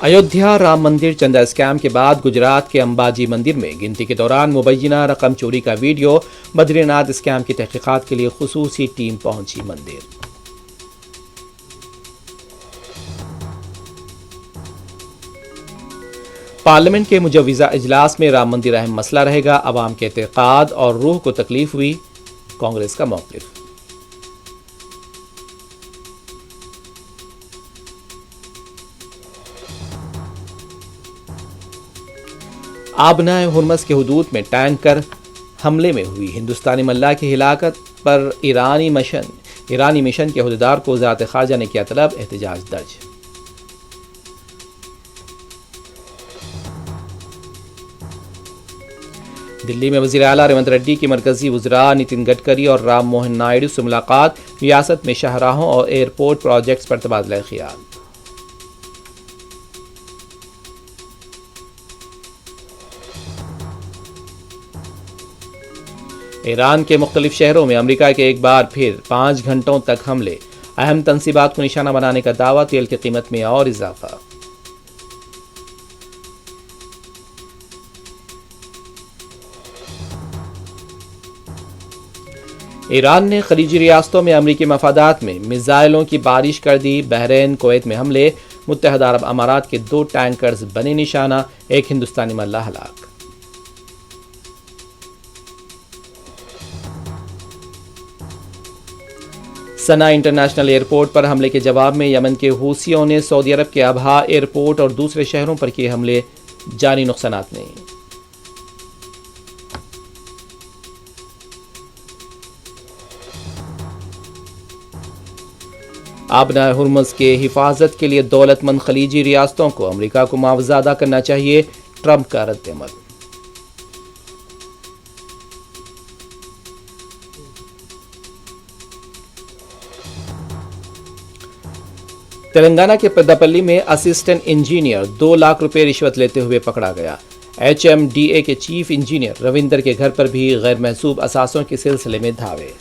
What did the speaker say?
ایودھیا رام مندر چندہ اسکیم کے بعد گجرات کے امباجی مندر میں گنتی کے دوران مبینہ رقم چوری کا ویڈیو، بدری ناتھ اسکیم کی تحقیقات کے لیے خصوصی ٹیم پہنچی مندر۔ پارلیمنٹ کے مجوزہ اجلاس میں رام مندر اہم مسئلہ رہے گا، عوام کے اعتقاد اور روح کو تکلیف ہوئی، کانگریس کا موقف۔ آبنائے ہرمز کے حدود میں ٹینکر حملے میں ہوئی ہندوستانی ملاح کی ہلاکت پر ایرانی مشن کے عہدیدار کو وزارت خارجہ نے کیا طلب، احتجاج درج۔ دلی میں وزیر اعلیٰ ریونت ریڈی کی مرکزی وزراء نتن گڈکری اور رام موہن نائیڈو سے ملاقات، ریاست میں شاہراہوں اور ایئرپورٹ پروجیکٹس پر تبادلہ خیال۔ ایران کے مختلف شہروں میں امریکہ کے ایک بار پھر 5 گھنٹوں تک حملے، اہم تنصیبات کو نشانہ بنانے کا دعویٰ، تیل کی قیمت میں اور اضافہ۔ ایران نے خلیجی ریاستوں میں امریکی مفادات میں میزائلوں کی بارش کر دی، بحرین کویت میں حملے، متحدہ عرب امارات کے 2 ٹینکرز بنے نشانہ، ایک ہندوستانی ملاح ہلاک۔ سنا انٹرنیشنل ایئرپورٹ پر حملے کے جواب میں یمن کے حوثیوں نے سعودی عرب کے ابہا ایئرپورٹ اور دوسرے شہروں پر کیے حملے، جانی نقصانات نہیں۔ آبنائے ہرمز کے حفاظت کے لیے دولت مند خلیجی ریاستوں کو امریکہ کو معاوضہ ادا کرنا چاہیے، ٹرمپ کا رد عمل۔ تلنگانہ کے پداپلی میں اسسٹنٹ انجینئر 2 لاکھ روپے رشوت لیتے ہوئے پکڑا گیا۔ HMDA کے چیف انجینئر رویندر کے گھر پر بھی غیر محسوب اثاثوں کے سلسلے میں دھاوے۔